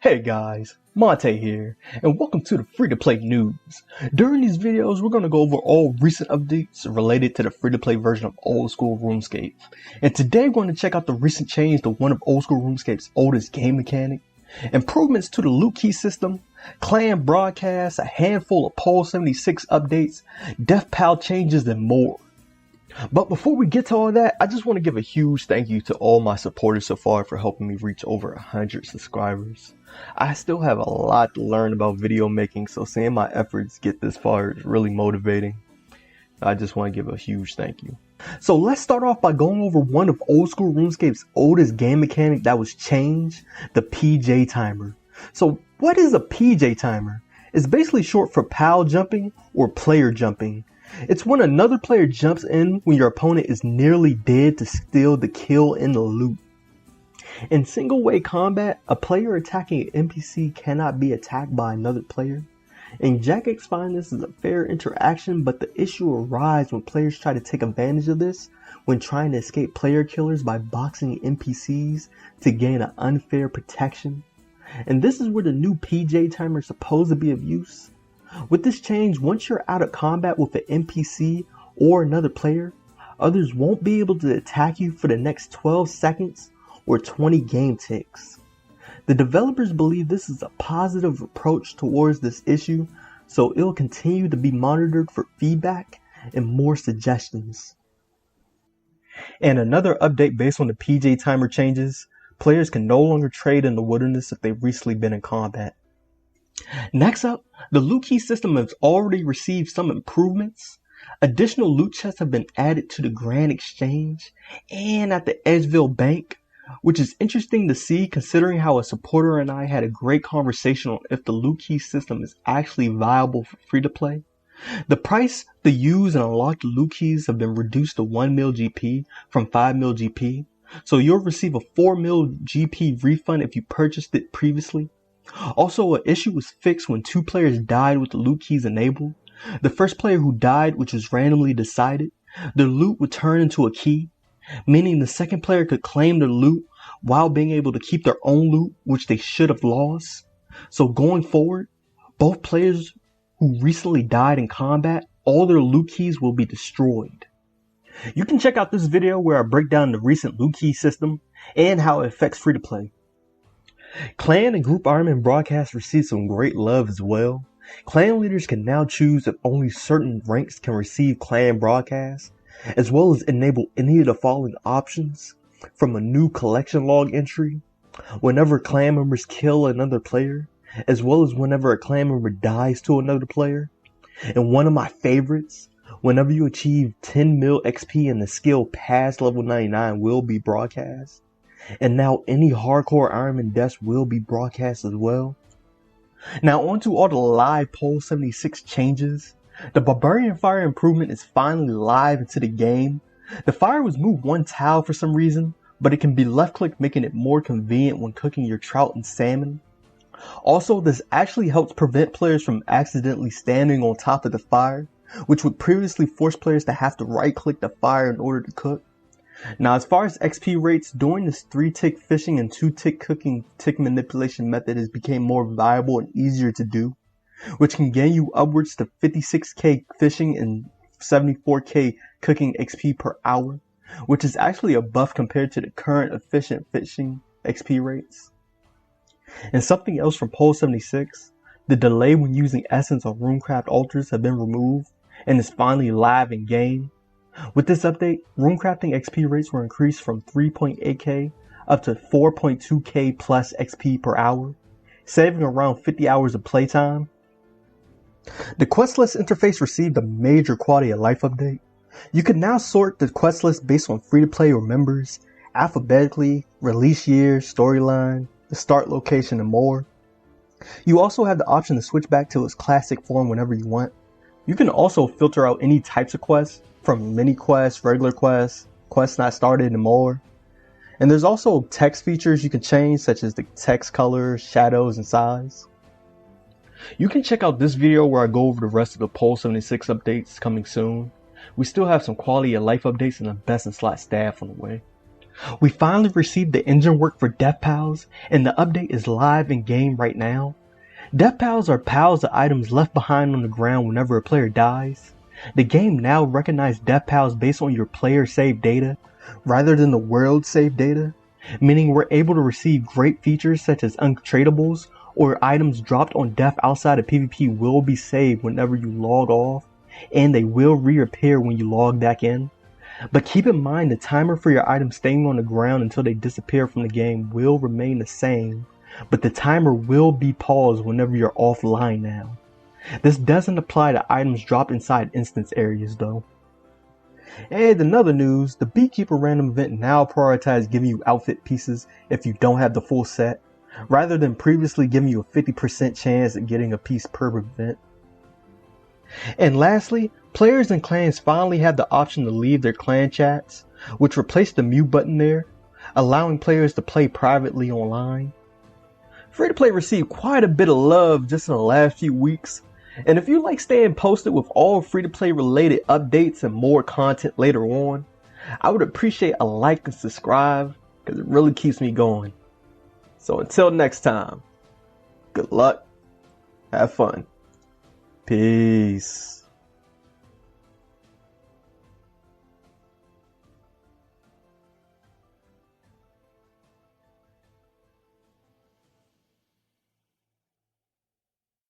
Hey guys, Montae here, and welcome to the free-to-play news. During these videos, we're going to go over all recent updates related to the free-to-play version of Old School Runescape. And today we're going to check out the recent change to one of Old School Runescape's oldest game mechanic, improvements to the loot key system, clan broadcasts, a handful of Poll 76 updates, death pal changes, and more. But before we get to all that, I just want to give a huge thank you to all my supporters so far for helping me reach over 100 subscribers. I still have a lot to learn about video making, so seeing my efforts get this far is really motivating. I just want to give a huge thank you. So let's start off by going over one of Old School RuneScape's oldest game mechanic that was changed, the PJ timer. So what is a PJ timer? It's basically short for pal jumping or player jumping. It's when another player jumps in when your opponent is nearly dead to steal the kill in the loot. In single way combat, a player attacking an NPC cannot be attacked by another player. And Jagex find this is a fair interaction, but the issue arises when players try to take advantage of this when trying to escape player killers by boxing NPCs to gain an unfair protection. And this is where the new PJ timer is supposed to be of use. With this change, once you're out of combat with an NPC or another player, others won't be able to attack you for the next 12 seconds or 20 game ticks. The developers believe this is a positive approach towards this issue, so it'll continue to be monitored for feedback and more suggestions. And another update based on the PJ timer changes, players can no longer trade in the wilderness if they've recently been in combat. Next up, the loot key system has already received some improvements. Additional loot chests have been added to the Grand Exchange and at the Edgeville Bank, which is interesting to see considering how a supporter and I had a great conversation on if the loot key system is actually viable for free to play. The price to use and unlock the loot keys have been reduced to 1 mil GP from 5 mil GP, so you'll receive a 4 mil GP refund if you purchased it previously. Also, an issue was fixed when two players died with the loot keys enabled. The first player who died, which was randomly decided, the loot would turn into a key, meaning the second player could claim the loot while being able to keep their own loot, which they should have lost. So going forward, both players who recently died in combat, all their loot keys will be destroyed. You can check out this video where I break down the recent loot key system and how it affects free to play. Clan and group Ironman broadcasts receive some great love as well. Clan leaders can now choose if only certain ranks can receive clan broadcasts, as well as enable any of the following options from a new collection log entry, whenever clan members kill another player, as well as whenever a clan member dies to another player, and one of my favorites, whenever you achieve 10 mil XP and the skill past level 99 will be broadcast. And now any hardcore Ironman deaths will be broadcast as well. Now on to all the live Poll 76 changes. The Barbarian Fire improvement is finally live into the game. The fire was moved one tile for some reason, but it can be left clicked, making it more convenient when cooking your trout and salmon. Also, this actually helps prevent players from accidentally standing on top of the fire, which would previously force players to have to right click the fire in order to cook. Now, as far as XP rates, doing this 3-tick fishing and 2-tick cooking tick manipulation method has become more viable and easier to do, which can gain you upwards to 56k fishing and 74k cooking XP per hour, which is actually a buff compared to the current efficient fishing XP rates. And something else from Poll 76, the delay when using essence on Runecraft altars have been removed and is finally live in game. With this update, Runecrafting XP rates were increased from 3.8k up to 4.2k plus XP per hour, saving around 50 hours of playtime. The quest list interface received a major quality of life update. You can now sort the quest list based on free to play or members, alphabetically, release year, storyline, the start location, and more. You also have the option to switch back to its classic form whenever you want. You can also filter out any types of quests, from mini quests, regular quests, quests not started, and more. And there's also text features you can change, such as the text color, shadows, and size. You can check out this video where I go over the rest of the Poll 76 updates coming soon. We still have some quality of life updates and the best in slot staff on the way. We finally received the engine work for Death Pals, and the update is live in game right now. Death Pals are piles of items left behind on the ground whenever a player dies. The game now recognizes Death Pals based on your player save data, rather than the world save data, meaning we're able to receive great features such as untradables, or items dropped on death outside of PvP will be saved whenever you log off, and they will reappear when you log back in. But keep in mind the timer for your items staying on the ground until they disappear from the game will remain the same, but the timer will be paused whenever you're offline now. This doesn't apply to items dropped inside instance areas though. And in other news, the Beekeeper random event now prioritizes giving you outfit pieces if you don't have the full set, rather than previously giving you a 50% chance at getting a piece per event. And lastly, players and clans finally have the option to leave their clan chats, which replaced the mute button there, allowing players to play privately online. Free-to-play received quite a bit of love just in the last few weeks, and if you like staying posted with all free-to-play related updates and more content later on, I would appreciate a like and subscribe because it really keeps me going. So until next time, good luck, have fun, peace.